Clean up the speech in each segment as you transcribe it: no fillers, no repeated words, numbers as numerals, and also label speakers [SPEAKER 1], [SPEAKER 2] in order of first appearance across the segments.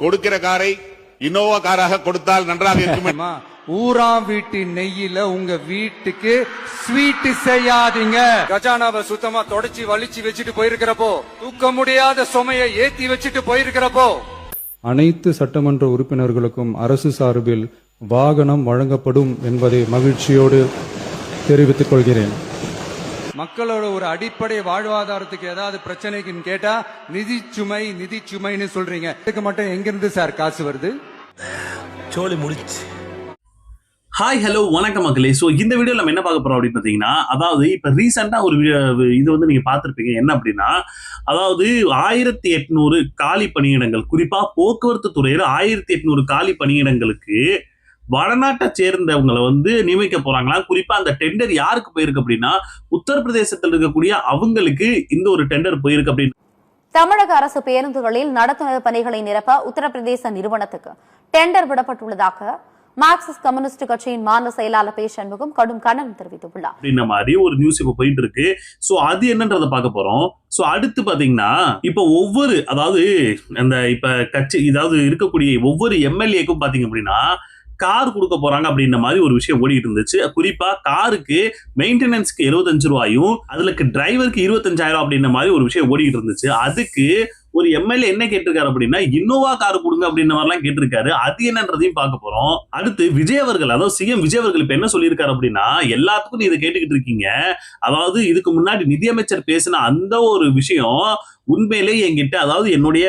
[SPEAKER 1] கொடுக்கிற காரை இன்னோவா காராக கொடுத்தால் நன்றாக இருக்கும்.
[SPEAKER 2] ஊராம் வீட்டு நெய்யில உங்க வீட்டுக்கு ஸ்வீட் செய்யாதீங்க. கஜானாவை சுத்தமா தொடச்சி வலிச்சு வச்சுட்டு போயிருக்கிறப்போ, தூக்க முடியாத சுமையை ஏத்தி வச்சுட்டு போயிருக்கிறப்போ,
[SPEAKER 3] அனைத்து சட்டமன்ற உறுப்பினர்களுக்கும் அரசு சார்பில் வாகனம் வழங்கப்படும் என்பதை மகிழ்ச்சியோடு தெரிவித்துக் கொள்கிறேன்.
[SPEAKER 2] மக்களோட ஒரு அடிப்படை வாழ்வாதாரத்துக்கு ஏதாவது பிரச்சனைக்குன்னு கேட்டா நிதி சுமைன்னு சொல்றீங்க. இதுக்கு மட்டும் எங்கிருந்து சார் காசு வருது?
[SPEAKER 4] சோலி முடிச்சு. ஹாய் ஹலோ வணக்கம் மக்களே. ஸோ இந்த வீடியோ நம்ம என்ன பார்க்க போறோம் அப்படின்னு பார்த்தீங்கன்னா, அதாவது இப்போ ரீசெண்டாக ஒரு இது வந்து நீங்கள் பார்த்துருப்பீங்க. என்ன அப்படின்னா, அதாவது 1800 காலி பணியிடங்கள், குறிப்பாக போக்குவரத்து துறையில் 1800 காலி பணியிடங்களுக்கு வடநாட்டை சேர்ந்தவங்களை வந்து நியமிக்க போறாங்களா. குறிப்பா அந்த டெண்டர் யாருக்கு போயிருக்கு அப்படின்னா, உத்தரப்பிரதேசத்தில் இருக்கக்கூடிய அவங்களுக்கு இந்த ஒரு டெண்டர் போயிருக்கு அப்படின்னு.
[SPEAKER 5] தமிழக அரசு பேருந்துகளில் நடத்துனர் பணிகளை நிரப்ப உத்தரப்பிரதேச நிறுவனத்துக்கு டெண்டர் விடப்பட்டுள்ளதாக மார்க்சிஸ்ட் கம்யூனிஸ்ட் கட்சியின் மாநில செயலாளர் பே சண்முகம் கடும் கண்டனம் தெரிவித்துள்ளார்.
[SPEAKER 4] அப்படின்ற மாதிரி ஒரு நியூஸ் இப்ப போயிட்டு இருக்கு. சோ அது என்னன்றத பார்க்க போறோம். சோ அடுத்து பாத்தீங்கன்னா, இப்ப ஒவ்வொரு அதாவது அந்த இப்ப கட்சி இதாவது இருக்கக்கூடிய ஒவ்வொரு எம்எல்ஏக்கும் பாத்தீங்க அப்படின்னா கார் கொடுக்க போறாங்க அப்படின்ற மாதிரி ஒரு விஷயம் ஓடிட்டு இருந்துச்சு. குறிப்பா காருக்கு மெயின்டெனன்ஸ்க்கு 75 ரூபாயும் அதுக்கு டிரைவருக்கு 25,000 அப்படின்ற மாதிரி ஒரு விஷயம் ஓடிட்டு இருந்துச்சு. அதுக்கு ஒரு எம்எல்ஏ என்ன கேட்டிருக்காரு அப்படின்னா, இன்னோவா கார் கொடுங்க அப்படின்ற மாதிரி எல்லாம் கேட்டிருக்காரு. அது என்னன்றதையும் பார்க்க போறோம். அடுத்து விஜய் அவர்கள், அதாவது சிஎம் விஜய் அவர்கள் இப்ப என்ன சொல்லியிருக்காரு அப்படின்னா, எல்லாத்துக்கும் நீ இதை கேட்டுக்கிட்டு இருக்கீங்க, அதாவது இதுக்கு முன்னாடி நிதியமைச்சர் பேசின அந்த ஒரு விஷயம் உண்மையிலே என்கிட்ட, அதாவது என்னுடைய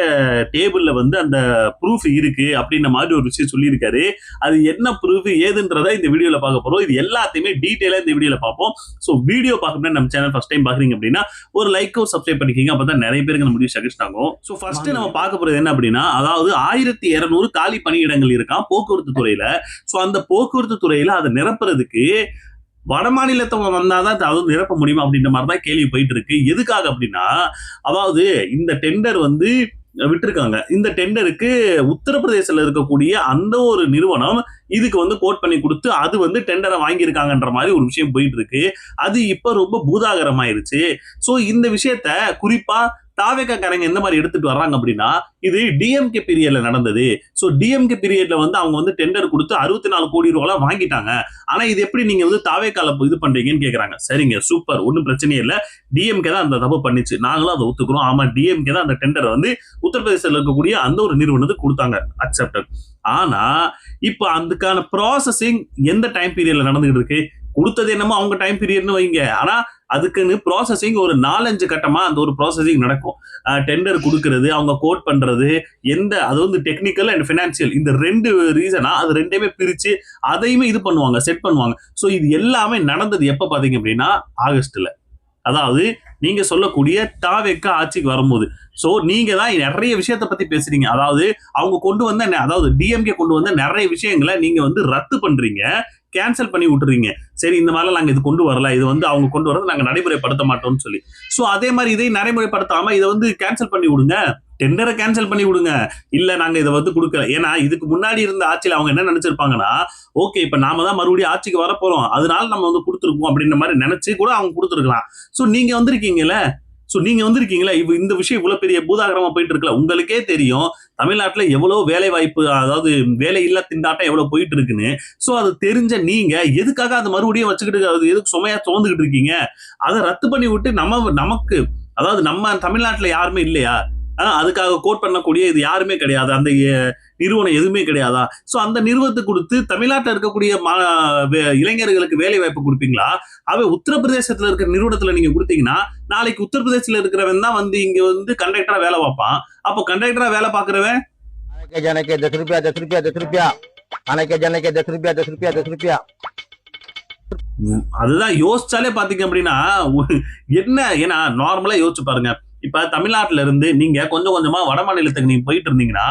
[SPEAKER 4] டேபிள்ல வந்து அந்த ப்ரூஃப் இருக்கு அப்படின்ற மாதிரி ஒரு விஷயம் சொல்லியிருக்காரு. அது என்ன ப்ரூஃப் ஏதுன்றதை இந்த வீடியோல பார்க்க போறோம். இது எல்லாத்தையுமே டீடைலா இந்த வீடியோல பார்ப்போம். ஸோ வீடியோ பார்க்கணும்னா நம்ம சேனல் ஃபர்ஸ்ட் டைம் பாக்குறீங்க அப்படின்னா ஒரு லைக்கோ சப்ஸ்கிரைப் பண்ணிக்கிங்க. அப்பதான் நிறைய பேருக்கு நம்ம வீடியோ சஜஸ்ட் ஆகும். ஸோ ஃபர்ஸ்ட் நம்ம பார்க்க போறது என்ன அப்படின்னா, அதாவது 1200 காலி பணியிடங்கள் இருக்கான் போக்குவரத்து துறையில. ஸோ அந்த போக்குவரத்து துறையில அதை நிரப்புறதுக்கு வட மாநிலத்தை வந்தாதான் அது நிரப்ப முடியுமா அப்படின்ற மாதிரி தான் கேள்வி போயிட்டு இருக்கு. எதுக்காக அப்படின்னா, அதாவது இந்த டெண்டர் வந்து விட்டுருக்காங்க. இந்த டெண்டருக்கு உத்தரப்பிரதேசத்துல இருக்கக்கூடிய அந்த ஒரு நிறுவனம் இதுக்கு வந்து கோட் பண்ணி கொடுத்து அது வந்து டெண்டரை வாங்கியிருக்காங்கன்ற மாதிரி ஒரு விஷயம் போயிட்டு இருக்கு. அது இப்ப ரொம்ப பூதாகரமாயிருச்சு. சோ இந்த விஷயத்த குறிப்பா தாவேக்காரங்க எந்த மாதிரி எடுத்துட்டு வர்றாங்க அப்படின்னா, இது டிஎம்கே பீரியட்ல நடந்தது. சோ டிஎம்கே பீரியட்ல வந்து அவங்க வந்து டெண்டர் கொடுத்து 64 கோடி ரூபாய் வாங்கிட்டாங்க. ஆனா இது எப்படி நீங்க வந்து தாவேக்கால இது பண்றீங்கன்னு கேக்குறாங்க. சரிங்க, சூப்பர், ஒன்னும் பிரச்சனையே இல்ல. டிஎம்கே தான் அந்த தப்பு பண்ணிச்சு, நாங்களும் அதை ஒத்துக்கிறோம். ஆமா, டிஎம்கே தான் அந்த டெண்டர் வந்து உத்தரப்பிரதேசத்தில் இருக்கக்கூடிய அந்த ஒரு நிறுவனத்துக்கு கொடுத்தாங்க, அக்செப்டட். ஆனா இப்ப அதுக்கான ப்ராசஸிங் எந்த டைம் பீரியட்ல நடந்துகிட்டு இருக்கு? கொடுத்தது என்னமோ அவங்க டைம் பீரியட்னு வைங்க, ஆனா அதுக்குன்னு ப்ராசஸிங் ஒரு 4-5 கட்டமா அந்த ஒரு ப்ராசஸிங் நடக்கும். டெண்டர் கொடுக்கறது, அவங்க கோட் பண்றது, அது வந்து டெக்னிக்கல் அண்ட் பினான்சியல், இந்த 2 ரீசனா அது ரெண்டையுமே பிரிச்சு அதையுமே இது பண்ணுவாங்க, செட் பண்ணுவாங்க. ஸோ இது எல்லாமே நடந்தது எப்ப பாத்தீங்க அப்படின்னா ஆகஸ்ட்ல, அதாவது நீங்க சொல்லக்கூடிய தாவேக்கா ஆட்சிக்கு வரும்போது. சோ நீங்க தான் நிறைய விஷயத்தை பத்தி பேசுறீங்க. அதாவது அவங்க கொண்டு வந்த, அதாவது டிஎம்கே கொண்டு வந்த நிறைய விஷயங்களை நீங்க வந்து ரத்து பண்றீங்க, கேன்சல் பண்ணி விட்டுறீங்க. சரி, இந்த மாதிரிலாம் நாங்க இது கொண்டு வரல, இது வந்து அவங்க கொண்டு வரது நாங்க நடைமுறைப்படுத்த மாட்டோம்னு சொல்லி. சோ அதே மாதிரி இதை நடைமுறைப்படுத்தாம இதை வந்து கேன்சல் பண்ணி விடுங்க, டெண்டரை கேன்சல் பண்ணி விடுங்க. இல்ல நாங்க இதை வந்து கொடுக்கல. ஏன்னா இதுக்கு முன்னாடி இருந்த ஆட்சியில அவங்க என்ன நினைச்சிருப்பாங்கன்னா, ஓகே இப்ப நாம தான் மறுபடியும் ஆட்சிக்கு வரப்போறோம், அதனால நம்ம வந்து கொடுத்துருக்கோம் அப்படின்ற மாதிரி நினைச்சு கூட அவங்க கொடுத்துருக்கலாம். சோ நீங்க வந்திருக்கீங்கல்ல, இந்த விஷயம் இவ்வளவு பெரிய பூதாகரமா போயிட்டு இருக்குல்ல. உங்களுக்கே தெரியும் தமிழ்நாட்டுல எவ்வளவு வேலை வாய்ப்பு, அதாவது வேலை இல்லா திண்டாட்டம் எவ்வளவு போயிட்டு இருக்குன்னு. சோ அது தெரிஞ்ச நீங்க எதுக்காக அதை மறுபடியும் வச்சுக்கிட்டு அது எதுக்கு சுமையா சுமந்துகிட்டு இருக்கீங்க? அதை ரத்து பண்ணி விட்டு நமக்கு, அதாவது நம்ம தமிழ்நாட்டுல யாருமே இல்லையா? அதுக்காக கோட் பண்ணக்கூடிய இது யாருமே கிடையாது, அந்த நிறுவனம் எதுவுமே கிடையாதா? சோ அந்த நிறுவனத்துக்கு கொடுத்து தமிழ்நாட்டில் இருக்கக்கூடிய இளைஞர்களுக்கு வேலை வாய்ப்பு கொடுப்பீங்களா? உத்தரப்பிரதேசத்துல இருக்கிற நிறுவனத்துல நீங்க கொடுத்தீங்கன்னா நாளைக்கு உத்தரப்பிரதேசத்துல இருக்கிறவன் தான் வந்து இங்க வந்து கண்டக்டரா வேலை பார்ப்பான். அப்போ கண்டக்டரா வேலை பார்க்கிறவன் அதுதான் யோசிச்சாலே பாத்தீங்க அப்படின்னா என்ன, ஏன்னா நார்மலா யோசிச்சு பாருங்க. இப்ப தமிழ்நாட்டுல இருந்து நீங்க கொஞ்சம் கொஞ்சமா வட மாநிலத்துக்கு நீங்க போயிட்டு இருந்தீங்கன்னா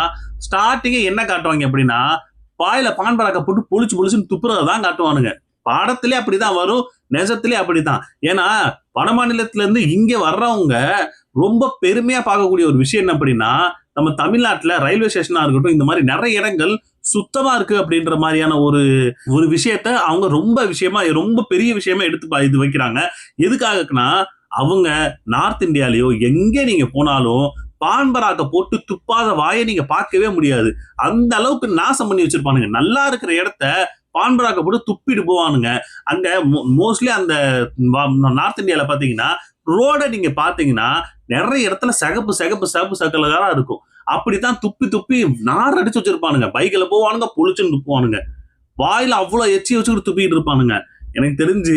[SPEAKER 4] ஸ்டார்டிங்கே என்ன காட்டுவாங்க அப்படின்னா, பாயில பான் பராக்க போட்டு பொலிச்சுன்னு துப்புறதான் காட்டுவானுங்க. பாடத்திலே அப்படிதான் வரும், நெஜத்திலே அப்படித்தான். ஏன்னா வட மாநிலத்துல இருந்து இங்க வர்றவங்க ரொம்ப பெருமையா பார்க்கக்கூடிய ஒரு விஷயம் என்ன அப்படின்னா, நம்ம தமிழ்நாட்டுல ரயில்வே ஸ்டேஷனா இருக்கட்டும், இந்த மாதிரி நிறைய இடங்கள் சுத்தமா இருக்கு அப்படின்ற மாதிரியான ஒரு விஷயத்த அவங்க ரொம்ப பெரிய விஷயமா எடுத்து இது வைக்கிறாங்க. எதுக்காகனா, அவங்க நார்த் இந்தியாலயோ எங்க நீங்க போனாலும் பான்பராக்க போட்டு துப்பாத வாயை நீங்க பார்க்கவே முடியாது. அந்த அளவுக்கு நாசம் பண்ணி வச்சிருப்பானுங்க. நல்லா இருக்கிற இடத்த பான்பராக்க போட்டு துப்பிட்டு போவானுங்க. அங்க மோஸ்ட்லி அந்த நார்த் இந்தியால பாத்தீங்கன்னா ரோட நீங்க பாத்தீங்கன்னா நிறைய இடத்துல சிகப்பு சகலகாரா இருக்கும். அப்படித்தான் துப்பி துப்பி நார் அடிச்சு வச்சிருப்பானுங்க. பைக்ல போவானுங்க, பொழிச்சுன்னு துப்புவானுங்க. வாயில அவ்வளவு எச்சி வச்சுக்கிட்டு துப்பிட்டு இருப்பானுங்க. எனக்கு தெரிஞ்சு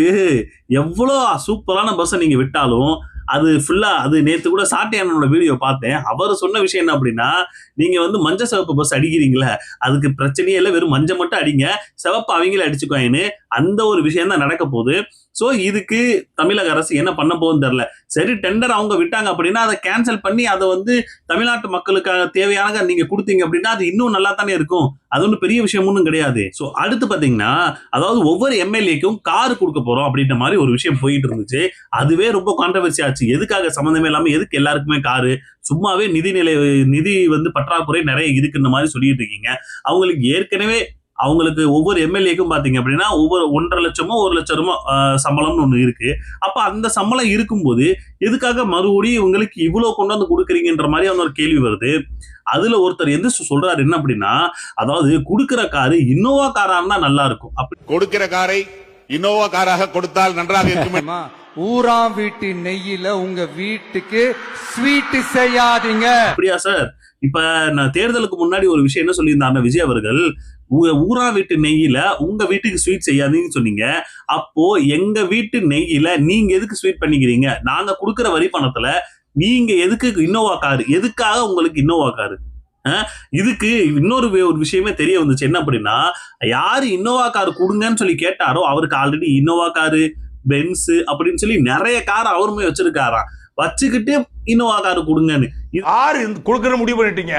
[SPEAKER 4] எவ்வளோ சூப்பரான பஸ்ஸை நீங்க விட்டாலும் அது ஃபுல்லா அது நேத்து கூட சாட்டையானோட வீடியோ பார்த்தேன். அவர் சொன்ன விஷயம் என்ன அப்படின்னா, நீங்க வந்து மஞ்சள் சிவப்பு பஸ் அடிக்கிறீங்களே அதுக்கு பிரச்சனையே இல்லை, வெறும் மஞ்சள் மட்டும் அடிங்க, சிவப்பு அவங்களே அடிச்சுக்குவாங்கன்னு அந்த ஒரு விஷயம் தான் நடக்க போகுது. சோ இதுக்கு தமிழக அரசு என்ன பண்ண போகுதுன்னு தெரியல. சரி, டெண்டர் அவங்க விட்டாங்க அப்படின்னா அதை கேன்சல் பண்ணி அதை வந்து தமிழ்நாட்டு மக்களுக்காக தேவையான நீங்க கொடுத்தீங்க அப்படின்னா அது இன்னும் நல்லா தானே இருக்கும். அது ஒன்றும் பெரிய விஷயம் ஒன்றும் கிடையாது. ஸோ அடுத்து பாத்தீங்கன்னா, அதாவது ஒவ்வொரு எம்எல்ஏக்கும் கார் கொடுக்க போறோம் அப்படின்ற மாதிரி ஒரு விஷயம் போயிட்டு இருந்துச்சு. அதுவே ரொம்ப கான்ட்ரவர்சி ஆச்சு. எதுக்காக சம்மந்தமே இல்லாம எதுக்கு எல்லாருக்குமே காரு? சும்மாவே நிதி வந்து பற்றாக்குறை நிறைய இருக்குன்ற மாதிரி சொல்லிட்டு இருக்கீங்க. அவங்களுக்கு ஏற்கனவே அவங்களுக்கு ஒவ்வொரு எம்எல்ஏக்கும் பாத்தீங்க அப்படின்னா ஒவ்வொரு 1.5 லட்சமோ 1 லட்சமோ சம்பளம்னு ஒண்ணு இருக்கு. அப்ப அந்த சம்பளம் இருக்கும்போது எதுக்காக மறுபடியும் இவங்களுக்கு இவ்வளவு கொண்டு வந்து கொடுக்குறீங்கன்ற மாதிரி அவங்க ஒரு கேள்வி வருது. அதுல ஒருத்தர் எந்த சொல்றாரு என்ன அப்படின்னா, அதாவது கொடுக்கிற காரு இன்னோவா காரா இருந்தா நல்லா இருக்கும். அப்படி
[SPEAKER 1] கொடுக்கிற காரை இன்னோவா காராக கொடுத்தால் நன்றாக இருக்கும்.
[SPEAKER 2] ஊராம் வீட்டு நெய்யில உங்க வீட்டுக்கு ஸ்வீட் செய்யாதீங்க.
[SPEAKER 4] அப்படியா சார்? இப்ப நான் தேர்தலுக்கு முன்னாடி ஒரு விஷயம் என்ன சொல்லியிருந்தாங்க விஜய் அவர்கள், ஊரா வீட்டு நெய்யில உங்க வீட்டுக்கு ஸ்வீட் செய்யாதீங்கன்னு சொன்னீங்க. அப்போ எங்க வீட்டு நெய்யில நீங்க எதுக்கு ஸ்வீட் பண்ணிக்கிறீங்க? நாங்க கொடுக்கிற வரி பணத்துல நீங்க எதுக்கு இன்னோவா காரு? எதுக்காக உங்களுக்கு இன்னோவா காரு? இதுக்கு இன்னொரு ஒரு விஷயமே தெரிய வந்துச்சு. என்ன அப்படின்னா, யாரு இன்னோவா காரு கொடுங்கன்னு சொல்லி கேட்டாரோ அவருக்கு ஆல்ரெடி இன்னோவா காரு, பென்ஸ் அப்படின்னு சொல்லி நிறைய கார் அவருமே வச்சிருக்காராம். வச்சுக்கிட்டு இன்னோவா காரு கொடுங்கன்னு
[SPEAKER 6] யாரு கொடுக்கற முடிவு பண்ணிட்டீங்க,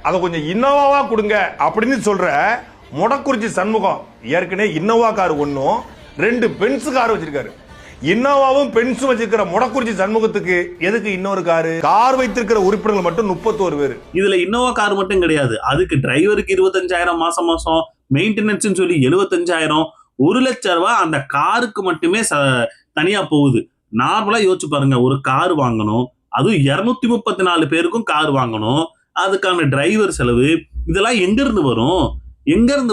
[SPEAKER 6] அதை கொஞ்சம் இன்னோவாவா கொடுங்க அப்படின்னு சொல்ற மொடக்குறிச்சி சண்முகம் ஏற்கனவே இன்னோவா கார் ஒன்னும் 2 பென்ஸ் கார் வச்சிருக்காரு. இன்னோவாவும் பென்ஸும் வச்சிருக்கிற மொடக்குறிச்சி சண்முகத்துக்கு எதுக்கு இன்னொரு கார் வைத்திருக்கிற உறுப்பினர்கள் மட்டும் 31 பேர்.
[SPEAKER 4] இதுல இன்னோவா கார் மட்டும் கிடையாது, அதுக்கு டிரைவருக்கு 25,000 மாசம் மெயின்டெனன்ஸ் சொல்லி 75,000, 1 லட்சம் ரூபாய் அந்த காருக்கு மட்டுமே தனியா போகுது. நார்மலா யோசிச்சு பாருங்க, ஒரு கார் வாங்கணும், அதுவும் 234 பேருக்கும் கார் வாங்கணும், அதுக்கான டிரைவர் செலவு, இதெல்லாம் எங்க இருந்து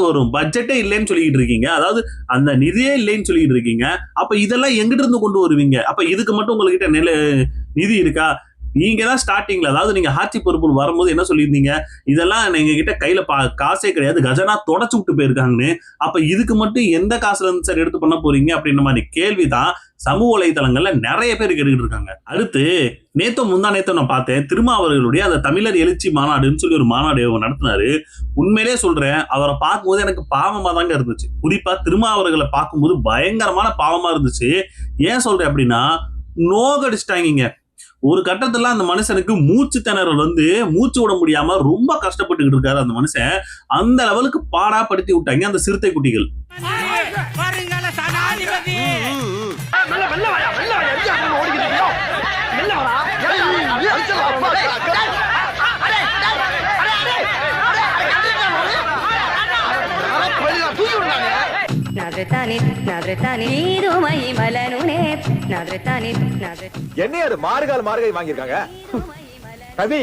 [SPEAKER 4] வரும்? பட்ஜெட்டே இல்லைன்னு சொல்லிட்டு இருக்கீங்க. அதாவது அந்த நிதியே இல்லைன்னு சொல்லிட்டு இருக்கீங்க. அப்ப இதெல்லாம் எங்கிட்ட இருந்து கொண்டு வருவீங்க? அப்ப இதுக்கு மட்டும் உங்ககிட்ட நிதி இருக்கா? நீங்க தான் ஸ்டார்டிங்ல, அதாவது நீங்க ஆட்சி பொறுப்பு வரும்போது என்ன சொல்லியிருந்தீங்க, இதெல்லாம் எங்க கிட்ட கையில காசே கிடையாது, கஜனா தொடச்சு விட்டு போயிருக்காங்கன்னு. அப்ப இதுக்கு மட்டும் எந்த காசுல இருந்து சார் எடுத்து பண்ண போறீங்க அப்படின்ற மாதிரி கேள்விதான் சமூக வலைதளங்கள்ல நிறைய பேர் கேட்டுக்கிட்டு இருக்காங்க. அடுத்து முந்தா நேத்தம் நான் பார்த்தேன், திருமாவர்களுடைய அந்த தமிழர் எழுச்சி மாநாடுன்னு சொல்லி ஒரு மாநாடு நடத்தினாரு. உண்மையிலே சொல்றேன், அவரை பார்க்கும்போது எனக்கு பாவமா தாங்க இருந்துச்சு. குறிப்பா திருமாவர்களை பார்க்கும்போது பயங்கரமான பாவமா இருந்துச்சு. ஏன் சொல்றேன் அப்படின்னா, நோகடிச்சிட்டாங்க. ஒரு கட்டத்துல அந்த மனுஷனுக்கு மூச்சு திணறல் வந்து மூச்சு விட முடியாம ரொம்ப கஷ்டப்பட்டுக்கிட்டு இருக்காரு அந்த மனுஷன். அந்த லெவலுக்கு பாடாப்படுத்தி விட்டாங்க அந்த சிறுத்தை குட்டிகள்.
[SPEAKER 6] என்ன மார்கால் வாங்கியிருக்காங்க கவி?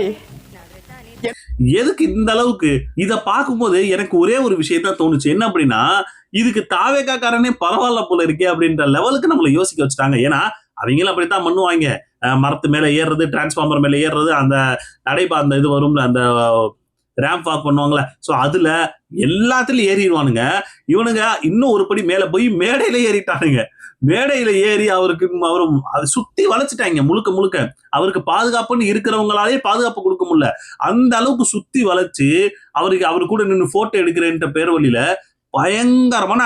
[SPEAKER 4] எதுக்கு இந்த அளவுக்கு? இத பார்க்கும்போது எனக்கு ஒரே ஒரு விஷயத்தான் தோணுச்சு. என்ன அப்படின்னா, இதுக்கு தாவேகா காரனே பரவாயில்ல போல இருக்கே அப்படின்ற லெவலுக்கு நம்மள யோசிக்க வச்சுட்டாங்க. ஏன்னா அவங்களும் அப்படித்தான் பண்ணுவாங்க. மரத்து மேல ஏறுறது, டிரான்ஸ்பார்மர் மேல ஏறுறது, அந்த நடைபா அந்த இது வரும்ல, அந்த ரேம்ப் வாக் பண்ணுவாங்களே, சோ அதுல எல்லாத்துலயும் ஏறிடுவானுங்க. இவனுங்க இன்னும் ஒரு படி மேல போய் மேடையில ஏறிட்டானுங்க. மேடையில ஏறி அவரும் அதை சுத்தி வளைச்சிட்டாங்க முழுக்க. அவருக்கு பாதுகாப்புன்னு இருக்கிறவங்களாலே பாதுகாப்பு கொடுக்க முடியல. அந்த அளவுக்கு சுத்தி வளைச்சு அவரு கூட நின்று போட்டோ எடுக்கிறேன்ற பேர் வழியில பயங்கரமான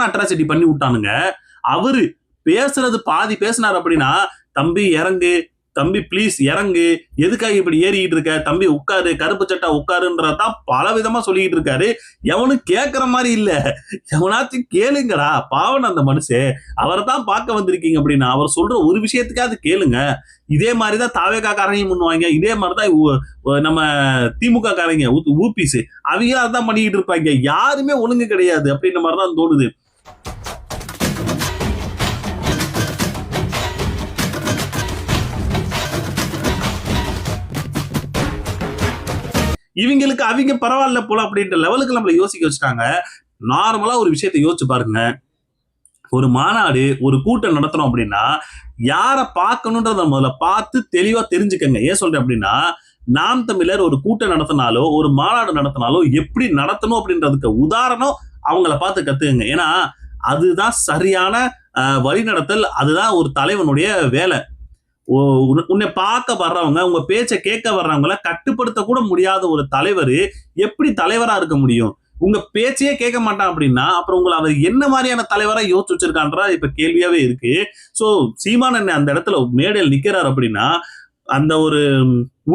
[SPEAKER 4] அட்ராசிட்டி பண்ணி விட்டானுங்க. அவரு பேசுறது பாதி பேசினார் அப்படின்னா, தம்பி இறங்கு, தம்பி பிளீஸ் இறங்கு, எதுக்காக இப்படி ஏறிக்கிட்டு இருக்க, தம்பி உட்காரு, கருப்பு சட்டா உட்காருன்றதான் பல விதமா சொல்லிக்கிட்டு இருக்காரு. எவனும் கேட்கற மாதிரி இல்ல. எவனாச்சும் கேளுங்கடா, பாவன் அந்த மனுஷன், அவரை தான் பார்க்க வந்திருக்கீங்க அப்படின்னா அவர் சொல்ற ஒரு விஷயத்துக்காவது கேளுங்க. இதே மாதிரிதான் தாவேகா காரங்க பண்ணுவாங்க. இதே மாதிரிதான் நம்ம திமுக காரங்க ஊபிஸ் அவங்க அதான் பண்ணிக்கிட்டு இருப்பாங்க. யாருமே ஒழுங்கு கிடையாது அப்படின்ற மாதிரிதான் தோணுது. இவங்களுக்கு அவங்க பரவாயில்ல போல அப்படின்ற லெவலுக்கு நம்மளை யோசிக்க வச்சுட்டாங்க. நார்மலா ஒரு விஷயத்தை யோசிச்சு பாருங்க. ஒரு மாநாடு ஒரு கூட்டம் நடத்துறோம் அப்படின்னா யாரை பார்க்கணுன்றத முதல்ல பார்த்து தெளிவா தெரிஞ்சுக்கங்க. ஏன் சொல்றேன் அப்படின்னா, நாம் தமிழர் ஒரு கூட்டம் நடத்தினாலோ ஒரு மாநாடு நடத்தினாலோ எப்படி நடத்தணும் அப்படின்றதுக்கு உதாரணம் அவங்கள பார்த்து கத்துக்குங்க. ஏன்னா அதுதான் சரியான வழிநடத்தல், அதுதான் ஒரு தலைவனுடைய வேலை. உன்னை பார்க்க வர்றவங்க, உங்க பேச்சை கேட்க வர்றவங்கள கட்டுப்படுத்த கூட முடியாத ஒரு தலைவர் எப்படி தலைவரா இருக்க முடியும்? உங்க பேச்சையே கேட்க மாட்டான் அப்படின்னா அப்புறம் உங்களை அவர் என்ன மாதிரியான தலைவரா யோசிச்சு வச்சிருக்கான்றா இப்ப கேள்வியாவே இருக்கு. சோ சீமான் என்ன அந்த இடத்துல மேடையில் நிக்கிறார் அப்படின்னா அந்த ஒரு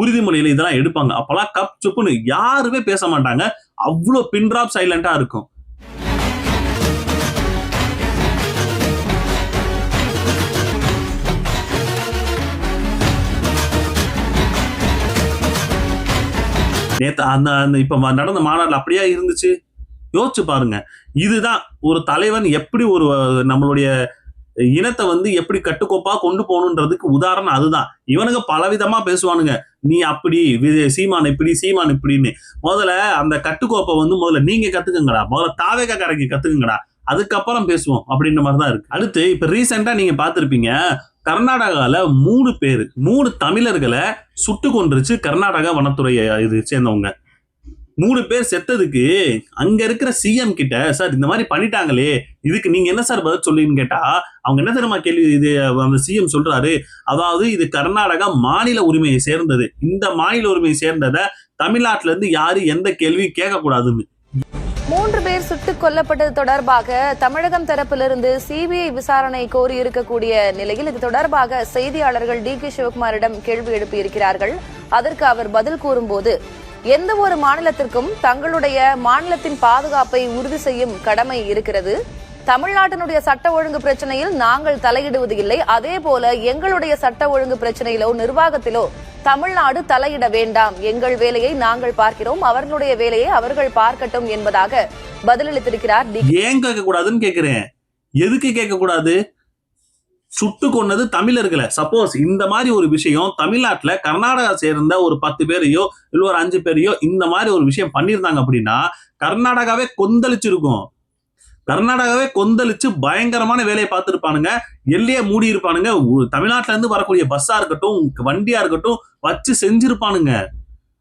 [SPEAKER 4] உறுதிமொழியில இதெல்லாம் எடுப்பாங்க. அப்பெல்லாம் கப் சுப்புன்னு யாருமே பேச மாட்டாங்க. அவ்வளவு பின்ட்ராப் சைலண்டா இருக்கும். நேத்து அந்த இப்ப நடந்த மாநாடுல அப்படியே இருந்துச்சு. யோசிச்சு பாருங்க. இதுதான் ஒரு தலைவன் எப்படி ஒரு நம்மளுடைய இனத்தை எப்படி கட்டுக்கோப்பா கொண்டு போகணுன்றதுக்கு உதாரணம் அதுதான். இவனுங்க பலவிதமா பேசுவானுங்க. நீ அப்படி சீமான் இப்படி சீமான் இப்படின்னு. முதல்ல அந்த கட்டுக்கோப்பை முதல்ல நீங்க கத்துக்குங்கடா. முதல்ல தாவேகா கரைக்கு கத்துக்குங்கடா, அதுக்கப்புறம் பேசுவோம் அப்படின்ற மாதிரிதான் இருக்கு. அடுத்து இப்ப ரீசெண்டா நீங்க பாத்திருப்பீங்க, கர்நாடகால 3 தமிழர்களை சுட்டு கொன்றுச்சு கர்நாடகா வனத்துறை இது சேர்ந்தவங்க. 3 பேர் செத்ததுக்கு அங்க இருக்கிற சிஎம் கிட்ட, சார் இந்த மாதிரி பண்ணிட்டாங்களே இதுக்கு நீங்க என்ன சார் பதில் சொல்லுன்னு கேட்டா அவங்க என்ன தெரியுமா கேள்வி? இது அந்த சிஎம் சொல்றாரு, அதாவது இது கர்நாடகா மாநில உரிமையை சேர்ந்தது, இந்த மாநில உரிமையை சேர்ந்ததை தமிழ்நாட்டுல இருந்து யாரு எந்த கேள்வியும் கேட்க கூடாதுன்னு.
[SPEAKER 7] 3 பேர் சுட்டுக் கொல்லப்பட்டது தொடர்பாக தமிழகம் தரப்பிலிருந்து சிபிஐ விசாரணை கோரி இருக்கக்கூடிய நிலையில் இது தொடர்பாக செய்தியாளர்கள் DK சிவகுமாரிடம் கேள்வி எழுப்பியிருக்கிறார்கள். அதற்கு அவர் பதில் கூறும்போது, எந்த ஒரு மாநிலத்திற்கும் தங்களுடைய மாநிலத்தின் பாதுகாப்பை உறுதி செய்யும் கடமை இருக்கிறது. தமிழ்நாட்டினுடைய சட்ட ஒழுங்கு பிரச்சனையில் நாங்கள் தலையிடுவது இல்லை. அதே போல எங்களுடைய சட்ட ஒழுங்கு பிரச்சனையிலோ நிர்வாகத்திலோ தமிழ்நாடு தலையிட வேண்டாம். எங்கள் வேலையை நாங்கள் பார்க்கிறோம், அவர்களுடைய வேலையை அவர்கள் பார்க்கட்டும் என்பதாக பதிலளித்திருக்கிறார்.
[SPEAKER 4] ஏன் கேட்க கூடாதுன்னு கேக்குறேன். எதுக்கு கேட்க கூடாது? சுட்டு கொன்னது தமிழர்களை. சப்போஸ் இந்த மாதிரி ஒரு விஷயம் தமிழ்நாட்டுல கர்நாடகா சேர்ந்த ஒரு 10 பேரையோ இல்ல ஒரு 5 பேரையோ இந்த மாதிரி ஒரு விஷயம் பண்ணியிருந்தாங்க அப்படின்னா கர்நாடகாவே கொந்தளிச்சிருக்கும். கர்நாடகாவே கொந்தளிச்சு பயங்கரமான வேலையை பார்த்துருப்பானுங்க, எல்லையே மூடி இருப்பானுங்க. தமிழ்நாட்டுல இருந்து வரக்கூடிய பஸ்ஸா இருக்கட்டும் வண்டியா இருக்கட்டும் வச்சு செஞ்சிருப்பானுங்க.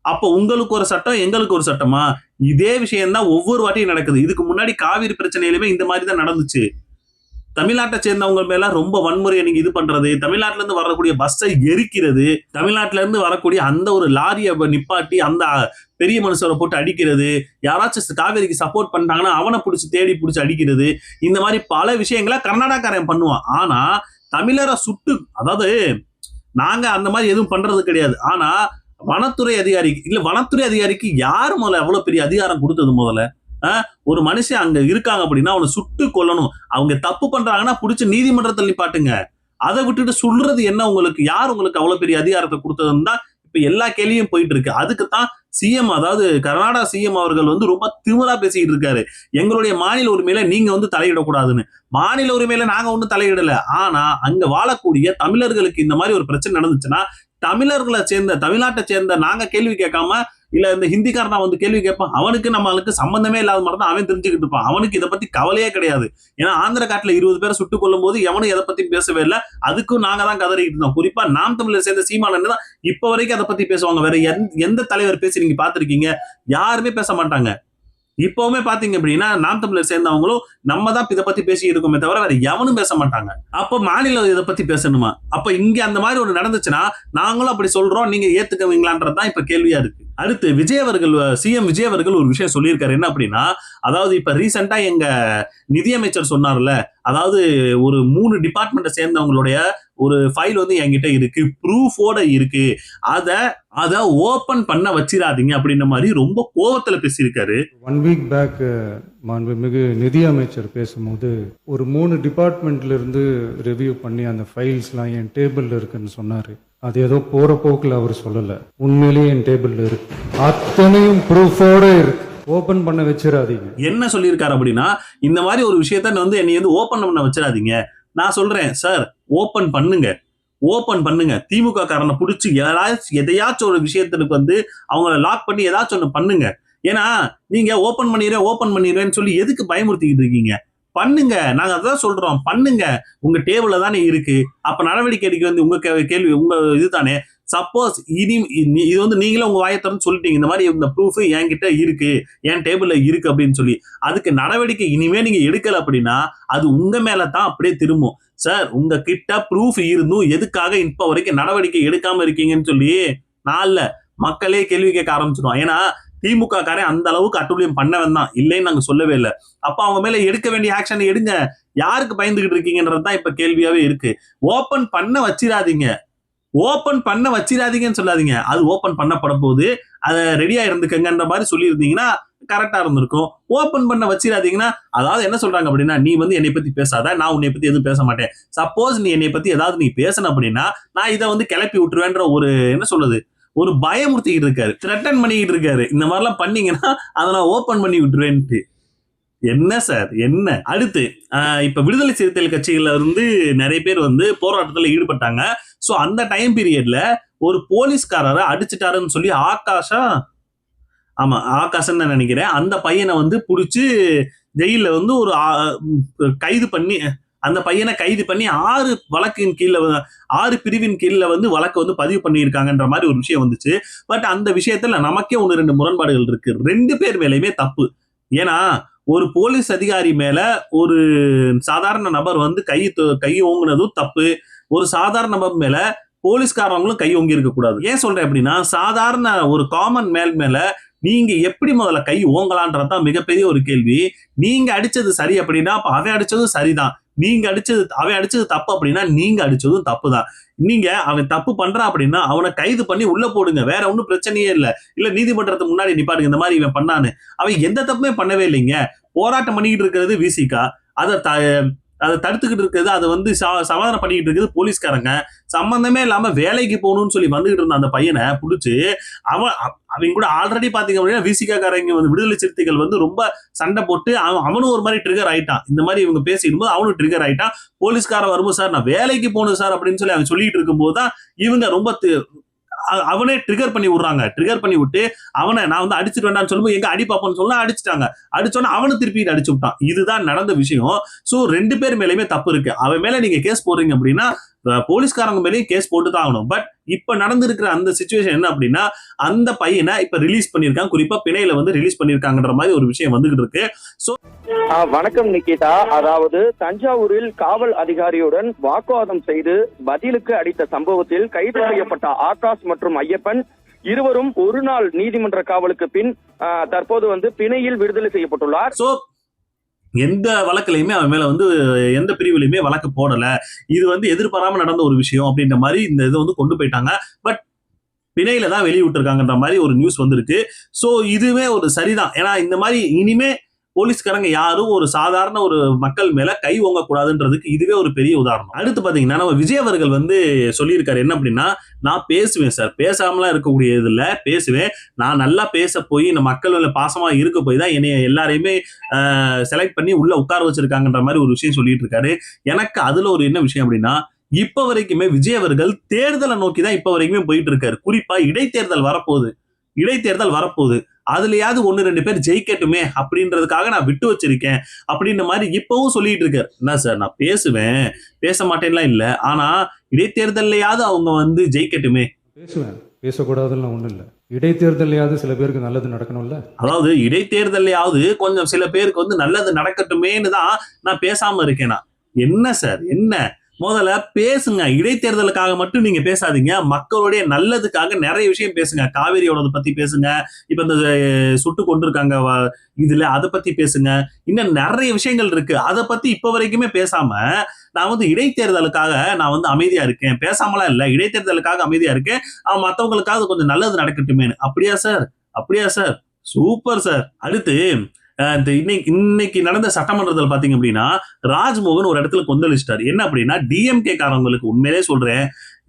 [SPEAKER 4] அப்ப உங்களுக்கு ஒரு சட்டம் எங்களுக்கு ஒரு சட்டமா? இதே விஷயம் தான் ஒவ்வொரு வாட்டியும் நடக்குது. இதுக்கு முன்னாடி காவிரி பிரச்சனையிலுமே இந்த மாதிரி தான் நடந்துச்சு. தமிழ்நாட்டை சேர்ந்தவங்க மேல ரொம்ப வன்முறையை நீங்க இது பண்றது, தமிழ்நாட்டுல இருந்து வரக்கூடிய பஸ்ஸை எரிக்கிறது, தமிழ்நாட்டுல இருந்து வரக்கூடிய அந்த ஒரு லாரியை நிப்பாட்டி அந்த பெரிய மனுஷரை போட்டு அடிக்கிறது, யாராச்சும் காவேரிக்கு சப்போர்ட் பண்ணிட்டாங்கன்னா அவனை தேடி பிடிச்சி அடிக்கிறது, இந்த மாதிரி பல விஷயங்களை கர்நாடகாரன் பண்ணுவான். ஆனா தமிழரை சுட்டு, அதாவது நாங்க அந்த மாதிரி எதுவும் பண்றது கிடையாது. ஆனா வனத்துறை அதிகாரிக்கு யார் முதல்ல எவ்வளவு பெரிய அதிகாரம் கொடுத்தது? முதல்ல ஒரு மனுஷன் அங்க இருக்காங்க அப்படின்னா அவனை சுட்டு கொல்லணும். அவங்க தப்பு பண்றாங்கன்னா புடிச்சு நீதிமன்றத்தில் நிப்பாட்டுங்க. அதை விட்டுட்டு சொல்றது என்ன? உங்களுக்கு யார் உங்களுக்கு அவ்வளவு பெரிய அதிகாரத்தை கொடுத்ததுன்னு தான் இப்ப எல்லா கேள்வியும் போயிட்டு இருக்கு. அதுக்குத்தான் சிஎம், அதாவது கர்நாடகா சிஎம் அவர்கள் ரொம்ப திமிரா பேசிட்டு இருக்காரு. எங்களுடைய மாநில உரிமையில நீங்க தலையிடக்கூடாதுன்னு. மாநில உரிமையில நாங்க ஒண்ணும் தலையிடல. ஆனா அங்க வாழக்கூடிய தமிழர்களுக்கு இந்த மாதிரி ஒரு பிரச்சனை நடந்துச்சுன்னா தமிழர்களை சேர்ந்த தமிழ்நாட்டை சேர்ந்த நாங்க கேள்வி கேட்காம இல்ல இந்த ஹிந்திக்காரனா கேள்வி கேட்பான். அவனுக்கு நம்மளுக்கு சம்பந்தமே இல்லாத மாதிரி தான் அவன் தெரிஞ்சுக்கிட்டு இருப்பான். அவனுக்கு இதை பத்தி கவலையே கிடையாது. ஏன்னா ஆந்திர காட்டுல 20 பேரை சுட்டுக் கொள்ளும் போது எவனும் எதை பத்தி பேசவே இல்லை. அதுக்கும் நாங்க தான் கதறிக்கிட்டு இருந்தோம். குறிப்பா நாம் தமிழர் சேர்ந்த சீமான் தான் இப்ப வரைக்கும் அதை பத்தி பேசுவாங்க. வேற எந்த தலைவர் பேசி நீங்க பாத்திருக்கீங்க? யாருமே பேச மாட்டாங்க. இப்பவுமே பாத்தீங்க அப்படின்னா நாம் தமிழர் சேர்ந்தவங்களும் நம்ம தான் இதை பத்தி பேசி இருக்கோமே தவிர வேற எவனும் பேச மாட்டாங்க. அப்ப மாநிலம் இதை பத்தி பேசணுமா? அப்ப இங்க அந்த மாதிரி ஒரு நடந்துச்சுன்னா நாங்களும் அப்படி சொல்றோம், நீங்க ஏத்துக்குவீங்களான்றதுதான் இப்ப கேள்வியா இருக்கு. அடுத்து சிஎம் விஜய் அவர்கள் ஒரு விஷயம் சொல்லியிருக்காரு. என்ன அப்படின்னா, அதாவது இப்ப ரீசெண்டா எங்க நிதியமைச்சர் சொன்னார்ல, அதாவது ஒரு 3 டிபார்ட்மெண்ட்டை சேர்ந்தவங்களுடைய ஒரு ஃபைல் என்கிட்ட இருக்கு, ப்ரூஃபோட இருக்கு, அத ஓபன் பண்ண வச்சிடாதீங்க அப்படின்ற மாதிரி ரொம்ப கோவத்துல பேசியிருக்காரு.
[SPEAKER 3] 1 வீக் பேக் மாண்புமிகு நிதி அமைச்சர் பேசும்போது ஒரு 3 டிபார்ட்மெண்ட்ல இருந்து ரிவ்யூ பண்ணி அந்த ஃபைல்ஸ்லாம் என் டேபிள்ல இருக்குன்னு சொன்னாரு. அது ஏதோ போற போக்குல அவர் சொல்லல, உண்மையிலேயே என் டேபிள்ல இருக்கு, அத்தனையும் ப்ரூஃபோட இருக்கு, ஓபன் பண்ண வச்சிடாதீங்க.
[SPEAKER 4] என்ன சொல்லியிருக்காரு அப்படின்னா, இந்த மாதிரி ஒரு விஷயத்த என்னை ஓபன் பண்ண வச்சிடாதீங்க. நான் சொல்றேன், சார் ஓபன் பண்ணுங்க. ஓபன் பண்ணுங்க. திமுக காரனை புடிச்சு எதையாச்சும் ஒரு விஷயத்துக்கு வந்து அவங்கள லாக் பண்ணி ஏதாச்சும் ஒண்ணு பண்ணுங்க. ஏன்னா நீங்க ஓபன் பண்ணிடுறேன்னு சொல்லி எதுக்கு பயமுறுத்திக்கிட்டு இருக்கீங்க? பண்ணுங்க. நாங்க அதான் சொல்றோம், பண்ணுங்க. உங்க டேபிள்ல தானே இருக்கு. அப்ப நடவடிக்கை எடுக்க வந்து உங்க கேள்வி உங்க இதுதானே. சப்போஸ் இது வந்து நீங்களே உங்க வாயை திறந்து சொல்லிட்டீங்க, இந்த மாதிரி இந்த ப்ரூஃப் என்கிட்ட இருக்கு, என் டேபிள்ல இருக்கு அப்படின்னு சொல்லி, அதுக்கு நடவடிக்கை இனிமே நீங்க எடுக்கல அப்படின்னா அது உங்க மேல தான் அப்படியே திரும்பும். சார், உங்க கிட்ட ப்ரூஃப் இருந்தும் எதுக்காக இப்ப வரைக்கும் நடவடிக்கை எடுக்காம இருக்கீங்கன்னு சொல்லி நாள்ல மக்களே கேள்வி கேட்க ஆரம்பிச்சிடும். ஏன்னா திமுக காரன் அந்த அளவுக்கு அட்டூழியம் பண்ணவன் தான், இல்லைன்னு நாங்க சொல்லவே இல்லை. அப்ப அவங்க மேல எடுக்க வேண்டிய ஆக்ஷன் எடுங்க. யாருக்கு பயந்துகிட்டு இருக்கீங்கன்றது தான் இப்ப கேள்வியாவே இருக்கு. ஓபன் பண்ண வச்சிடாதீங்கன்னு சொல்லாதீங்க. அது ஓபன் பண்ணப்பட போது அதை ரெடியா இருந்துக்கங்கன்ற மாதிரி சொல்லியிருந்தீங்கன்னா கரெக்டா இருந்திருக்கும். ஓபன் பண்ண வச்சிடாதீங்கன்னா, அதாவது என்ன சொல்றாங்க அப்படின்னா, நீ வந்து என்னை பத்தி பேசாத, நான் உன்னை பத்தி எதுவும் பேச மாட்டேன். சப்போஸ் நீ என்னை பத்தி ஏதாவது நீ பேசணும் அப்படின்னா நான் இதை வந்து கிளப்பி விட்டுருவேன்ற ஒரு என்ன சொல்றது, ஒரு பயமுறுத்திக்கிட்டு இருக்காரு, த்ரெட்டன் பண்ணிக்கிட்டு இருக்காரு. இந்த மாதிரிலாம் பண்ணீங்கன்னா அதை நான் ஓபன் பண்ணி விட்டுருவேன்ட்டு. என்ன சார் என்ன? அடுத்து இப்ப விடுதலை சிறுத்தைகள் கட்சிகள்ல இருந்து நிறைய பேர் வந்து போராட்டத்துல ஈடுபட்டாங்க. சோ அந்த டைம் பீரியட்ல ஒரு போலீஸ்காரரை அடிச்சுட்டாருன்னு சொல்லி ஆகாஷன் நினைக்கிறேன், அந்த பையனை வந்து புடிச்சு ஜெயில வந்து ஒரு கைது பண்ணி, அந்த பையனை கைது பண்ணி 6 வழக்கின் கீழே 6 பிரிவின் கீழே வந்து வழக்கு வந்து பதிவு பண்ணியிருக்காங்கன்ற மாதிரி ஒரு விஷயம் வந்துச்சு. பட் அந்த விஷயத்துல நமக்கே 1-2 முரண்பாடுகள் இருக்கு. 2 பேர் மேலேயுமே தப்பு. ஏன்னா ஒரு போலீஸ் அதிகாரி மேல ஒரு சாதாரண நபர் வந்து கை ஓங்குனதும் தப்பு. ஒரு சாதாரண நபர் மேல போலீஸ்காரங்களும் கை ஓங்கி இருக்க கூடாது. ஏன் சொல்றேன் அப்படின்னா, சாதாரண ஒரு காமன் மேல நீங்க எப்படி முதல்ல கை ஓங்கலான்றதுதான் மிகப்பெரிய ஒரு கேள்வி. நீங்க அடிச்சது சரி அப்படின்னா அவன் அடிச்சதும் சரிதான். அவன் அடிச்சது தப்பு அப்படின்னா நீங்க அடிச்சதும் தப்பு தான். நீங்க அவன் தப்பு பண்றான் அப்படின்னா அவனை கைது பண்ணி உள்ள போடுங்க, வேற ஒன்னும் பிரச்சனையே இல்ல நீதிமன்றத்துக்கு முன்னாடி நிப்பாடுங்க. இந்த மாதிரி இவன் பண்ணான்னு, அவன் எந்த தப்புமே பண்ணவே இல்லைங்க. போராட்டம் பண்ணிக்கிட்டு இருக்கிறது விசிகா, அதை தடுத்துக்கிட்டு இருக்கிறது, அதை வந்து சமாதானம் பண்ணிக்கிட்டு இருக்கிறது போலீஸ்காரங்க. சம்பந்தமே இல்லாம வேலைக்கு போகணும்னு சொல்லி வந்துகிட்டு இருந்த அந்த பையனை புடிச்சு அவங்க கூட ஆல்ரெடி பாத்தீங்க அப்படின்னா விசிகா காரங்க வந்து விடுதலை சிறுத்தைகள் வந்து ரொம்ப சண்டை போட்டு அவனும் ஒரு மாதிரி ட்ரிகர் ஆயிட்டான். இந்த மாதிரி இவங்க பேசிடும் போது அவனும் ட்ரிகர் ஆயிட்டான். போலீஸ்காரன் வரும்போது சார் நான் வேலைக்கு போகணும் சார் அப்படின்னு சொல்லி அவன் சொல்லிட்டு இருக்கும் போதுதான் இவங்க ரொம்ப அவனே ட்ரிகர் பண்ணி விட்டு அவனை நான் வந்து அடிச்சுட்டு வேண்டாம்னு சொல்லும்போது எங்க அடி பாப்போன்னு சொல்ல அடிச்சுட்டாங்க. அடிச்சோன்னா அவனு திருப்பி அடிச்சு விட்டான். இதுதான் நடந்த விஷயம். சோ 2 பேர் மேலயுமே தப்பு இருக்கு. அவன் மேல நீங்க கேஸ் போடுறீங்க அப்படின்னா போலீஸ்காரங்க மேலேயும் கேஸ் போட்டு தான் ஆகணும். பட் இப்ப நடந்திருக்கிற அந்த சிச்சுவேஷன் என்ன அப்படின்னா, அந்த பையனை இப்ப ரிலீஸ் பண்ணிருக்காங்க, குறிப்பா பிணையில வந்து ரிலீஸ் பண்ணிருக்காங்கன்ற மாதிரி ஒரு விஷயம் வந்துகிட்டு இருக்கு. சோ
[SPEAKER 8] வணக்கம் நிகிதா. அதாவது தஞ்சாவூரில் காவல் அதிகாரியுடன் வாக்குவாதம் செய்து பதிலுக்கு அடித்த சம்பவத்தில் கைது செய்யப்பட்ட ஆகாஷ் மற்றும் ஐயப்பன் இருவரும் 1 நாள் நீதிமன்ற காவலுக்கு பின் தற்போது வந்து பிணையில் விடுதலை செய்யப்பட்டுள்ளார்.
[SPEAKER 4] சோ எந்த வழக்குலையுமே அவன் மேல வந்து எந்த பிரிவுலையுமே வழக்கு போடல, இது வந்து எதிர்பாராம நடந்த ஒரு விஷயம் அப்படின்ற மாதிரி இந்த இதை வந்து கொண்டு போயிட்டாங்க. பட் பிணையில தான் வெளியிட்டிருக்காங்கன்ற மாதிரி ஒரு நியூஸ் வந்திருக்கு. சோ இதுவே ஒரு சரிதான். ஏன்னா இந்த மாதிரி இனிமே போலீஸ்காரங்க யாரும் ஒரு சாதாரண ஒரு மக்கள் மேல கை ஓங்க கூடாதுன்றதுக்கு இதுவே ஒரு பெரிய உதாரணம். அடுத்து பாத்தீங்கன்னா நம்ம விஜய் அவர்கள் வந்து சொல்லியிருக்காரு என்ன அப்படின்னா, நான் பேசுவேன் சார், பேசாமலாம் இருக்கக்கூடிய இதுல பேசுவேன், நான் நல்லா பேச போய் இந்த மக்கள் மேல பாசமா இருக்க போய் தான் என்னைய எல்லாரையுமே செலக்ட் பண்ணி உள்ள உட்கார வச்சிருக்காங்கன்ற மாதிரி ஒரு விஷயம் சொல்லிட்டு இருக்காரு. எனக்கு அதுல ஒரு என்ன விஷயம் அப்படின்னா, இப்ப வரைக்குமே விஜய் அவர்கள் தேர்தலை நோக்கி தான் இப்ப வரைக்குமே போயிட்டு இருக்காரு. குறிப்பா இடைத்தேர்தல் வரப்போகுது, அதுலயாவது 1-2 பேர் ஜெயிக்கட்டுமே அப்படின்றதுக்காக நான் விட்டு வச்சிருக்கேன் அப்படின்ற மாதிரி இப்பவும் சொல்லிட்டு இருக்காரு. என்ன சார், நான் பேசுவேன், பேச மாட்டேன்லாம் இல்ல, ஆனா இடைத்தேர்தல்லையாவது அவங்க வந்து ஜெயிக்கட்டுமே.
[SPEAKER 3] பேசுவேன், பேசக்கூடாதுலாம் ஒண்ணும் இல்லை. இடைத்தேர்தலையாவது சில பேருக்கு நல்லது நடக்கணும்ல.
[SPEAKER 4] அதாவது இடைத்தேர்தலையாவது கொஞ்சம் சில பேருக்கு வந்து நல்லது நடக்கட்டுமேன்னு தான் நான் பேசாம இருக்கேனா. என்ன சார் என்ன, முதல்ல பேசுங்க. இடைத்தேர்தலுக்காக மட்டும் நீங்க பேசாதீங்க, மக்களுடைய நல்லதுக்காக நிறைய விஷயம் பேசுங்க. காவிரியோட பத்தி பேசுங்க, இப்ப இந்த சுட்டு கொண்டிருக்காங்க இதுல அதை பத்தி பேசுங்க. இன்னும் நிறைய விஷயங்கள் இருக்கு, அதை பத்தி இப்ப வரைக்குமே பேசாம நான் வந்து இடைத்தேர்தலுக்காக நான் வந்து அமைதியா இருக்கேன், பேசாமலாம் இல்ல, இடைத்தேர்தலுக்காக அமைதியா இருக்கேன், மத்தவங்களுக்காக கொஞ்சம் நல்லது நடக்கட்டுமேனு. அப்படியா சார், சூப்பர் சார். அடுத்து இன்னைக்கு நடந்த சட்டமன்றத்தில் பாத்தீங்க அப்படின்னா, ராஜ்மோகன் ஒரு இடத்துல கொந்தளிச்சிட்டாரு. என்ன அப்படின்னா, டிஎம்கே காரங்களுக்கு உண்மையிலே சொல்றேன்,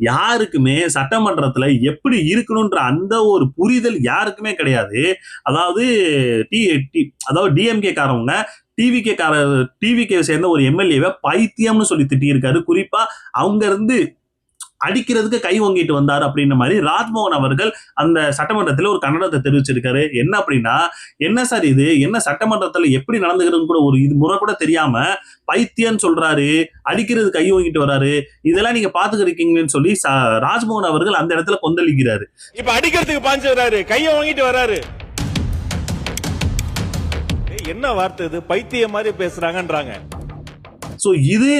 [SPEAKER 4] யாருக்குமே சட்டமன்றத்துல எப்படி இருக்கணும்ன்ற அந்த ஒரு புரிதல் யாருக்குமே கிடையாது. அதாவது டிஎம்கே காரவங்க டிவிகே சேர்ந்த ஒரு எம்எல்ஏவை பைத்தியம்னு சொல்லி திட்டி இருக்காரு. குறிப்பா அவங்க இருந்து அடிக்கிறதுக்கு கை ஓங்கிட்டு வந்தார் அப்படின்ற மாதிரி ராஜ்மோகன் அவர்கள் அந்த சட்டமன்றத்தில் ஒரு கண்டனத்தை தெரிவிச்சிருக்காரு. என்ன அப்படின்னா, என்ன சார் இது, என்ன சட்டமன்றத்தில் எப்படி நடந்துக்கிறதுன்னு கூட ஒரு இது முறை கூட தெரியாம பைத்தியன்னு சொல்றாரு, அடிக்கிறது கை ஓங்கிட்டு வராரு, இதெல்லாம் நீங்க பாத்துக்கிருக்கீங்கன்னு சொல்லி ராஜ்மோகன் அவர்கள் அந்த இடத்துல கொந்தளிக்கிறாரு.
[SPEAKER 9] இப்ப அடிக்கிறதுக்கு பாஞ்சு வராரு, கைய வாங்கிட்டு வராரு. என்ன வார்த்தை இது, பைத்திய மாதிரி பேசுறாங்கன்றாங்க.
[SPEAKER 4] சோ இது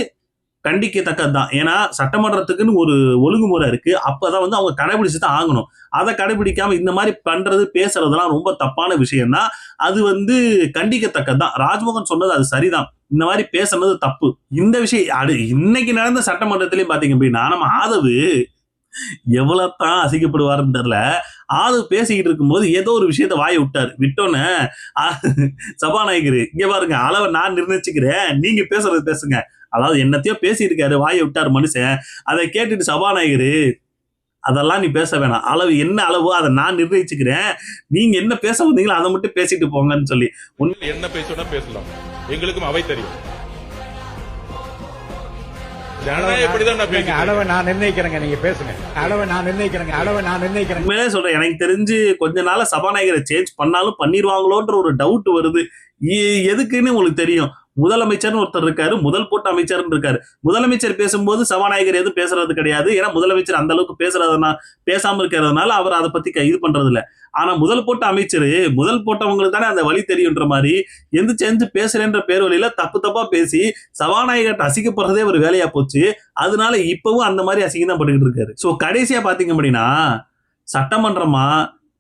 [SPEAKER 4] கண்டிக்கத்தக்கதுதான். ஏன்னா சட்டமன்றத்துக்குன்னு ஒரு ஒழுங்குமுறை இருக்கு, அப்பதான் வந்து அவங்க கடைபிடிச்சுதான் ஆகணும். அதை கடைபிடிக்காம இந்த மாதிரி பண்றது பேசுறதெல்லாம் ரொம்ப தப்பான விஷயம் தான். அது வந்து கண்டிக்கத்தக்கதுதான். ராஜ்மோகன் சொன்னது அது சரிதான், இந்த மாதிரி பேசுனது தப்பு. இந்த விஷயம் இன்னைக்கு நடந்த சட்டமன்றத்திலேயே பாத்தீங்க அப்படின்னா நம்ம ஆதவு எவ்வளவுதான் அசிங்கப்படுவாருன்னு தெரியல. ஆதவ் பேசிக்கிட்டு இருக்கும்போது ஏதோ ஒரு விஷயத்த வாயை விட்டாரு. விட்டோன்னு சபாநாயகர் இங்க பாருங்க, அளவை நான் நிர்ணயிச்சுக்கிறேன், நீங்க பேசுறது பேசுங்க. அதாவது என்னத்தையோ பேசியிருக்காரு, வாயை விட்டாரு மனுஷன். அதை கேட்டுட்டு சபாநாயகர், அதெல்லாம் நீ பேச வேணாம், அளவு என்ன அளவோ அதை நான் நிர்ணயிச்சுக்கிறேன், நீங்க என்ன பேச வந்தீங்களோ அதை மட்டும் பேசிட்டு போங்கன்னு சொல்லி.
[SPEAKER 9] என்ன பேசணும் பேசலாம், எங்களுக்கும் அவை தெரியும்.
[SPEAKER 10] அளவை நான் நிர்ணயிக்கிறேங்க, நீங்க பேசுங்க. அளவை நான் நிர்ணயிக்கிறேங்க, அளவை நான் நிர்ணயிக்கிறேன்.
[SPEAKER 4] உண்மையிலே சொல்றேன், எனக்கு தெரிஞ்சு கொஞ்ச நாள சபாநாயகரை சேஞ்ச் பண்ணாலும் பண்ணிடுவாங்களோன்ற ஒரு டவுட் வருது. எதுக்குன்னு உங்களுக்கு தெரியும். முதலமைச்சர்னு ஒருத்தர் இருக்காரு, முதல் போட்ட அமைச்சர்னு இருக்காரு. முதலமைச்சர் பேசும்போது சபாநாயகர் எதுவும் பேசுறது கிடையாது. ஏன்னா முதலமைச்சர் அந்த அளவுக்கு பேசாம இருக்கிறதுனால அவர் அதை பத்தி இது பண்றது இல்ல. ஆனா முதல் போட்ட அமைச்சர், முதல் போட்டவங்களுக்கு தானே அந்த வழி தெரியுன்ற மாதிரி எந்த செஞ்சு பேசுறேன்ற பேர் வழியில தப்பு தப்பா பேசி சபாநாயகர்கிட்ட அசிக்கப்படுறதே ஒரு வேலையா போச்சு. அதனால இப்பவும் அந்த மாதிரி அசிங்கம் தான் பட்டுக்கிட்டு இருக்காரு. சோ கடைசியா பாத்தீங்க அப்படின்னா, சட்டமன்றமா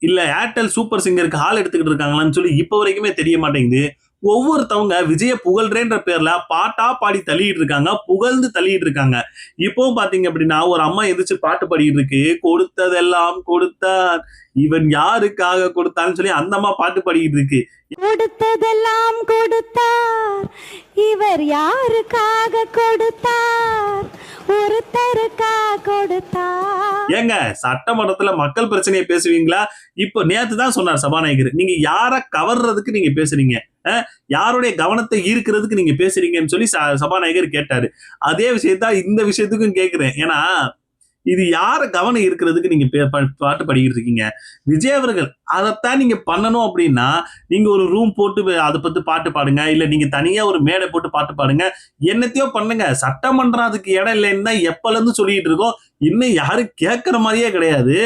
[SPEAKER 4] இல்ல ஏர்டெல் சூப்பர் சிங்கருக்கு ஹால் எடுத்துக்கிட்டு இருக்காங்களான்னு சொல்லி இப்ப வரைக்குமே தெரிய மாட்டேங்குது. ஒவ்வொருத்தவங்க விஜய புகழ்றேன்ற பேர்ல பாட்டா பாடி தள்ளிட்டு இருக்காங்க, புகழ்ந்து தள்ளிட்டு இருக்காங்க. இப்பவும் பாத்தீங்க அப்படின்னா ஒரு அம்மா எதிர்த்து பாட்டு பாடிட்டு இருக்கு, கொடுத்ததெல்லாம் கொடுத்தார், இவன் யாருக்காக கொடுத்தான்னு சொல்லி அந்த அம்மா பாட்டு பாடிட்டு இருக்கு.
[SPEAKER 11] கொடுத்ததெல்லாம் கொடுத்தார், இவர் யாருக்காக கொடுத்தார், ஒருத்தருக்கா கொடுத்தார்.
[SPEAKER 4] ஏங்க சட்டமன்றத்துல மக்கள் பிரச்சனையை பேசுவீங்களா? இப்ப நேத்து தான் சொன்னார் சபாநாயகர், நீங்க யார கவர்றதுக்கு நீங்க பேசுறீங்க, யாருடைய கவனத்தை ஈர்க்கிறதுக்கு நீங்க பேசுறீங்கன்னு சொல்லி சபாநாயகர் கேட்டாரு. அதே விஷயத்தான் இந்த விஷயத்துக்கும் கேட்கிறேன். ஏன்னா இது யார கவனம் இருக்கிறதுக்கு நீங்க பாட்டு படிக்கிட்டு இருக்கீங்க? விஜய் அவர்கள் அதைத்தான் நீங்க பண்ணணும் அப்படின்னா நீங்க ஒரு ரூம் போட்டு அதை பத்தி பாட்டு பாடுங்க, இல்ல நீங்க தனியா ஒரு மேடை போட்டு பாட்டு பாடுங்க, என்னத்தையோ பண்ணுங்க. சட்டமன்றம் அதுக்கு இடம் இல்லைன்னு தான் எப்பல இருந்து சொல்லிட்டு இருக்கோம். இன்னும் யாரும் கேட்கற மாதிரியே கிடையாது.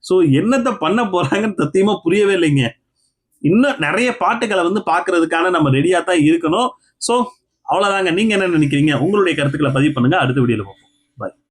[SPEAKER 4] சோ என்னத்தை பண்ண போறாங்கன்னு சத்தியமா புரியவே இல்லைங்க. இன்னும் நிறைய பாட்டுகளை வந்து பாக்குறதுக்கான நம்ம ரெடியா தான் இருக்கணும். சோ அவ்வளவுதாங்க. நீங்க என்ன நினைக்கிறீங்க? உங்களுடைய கருத்துக்களை பதிவு பண்ணுங்க. அடுத்த வீடியோல பார்ப்போம். பாய்.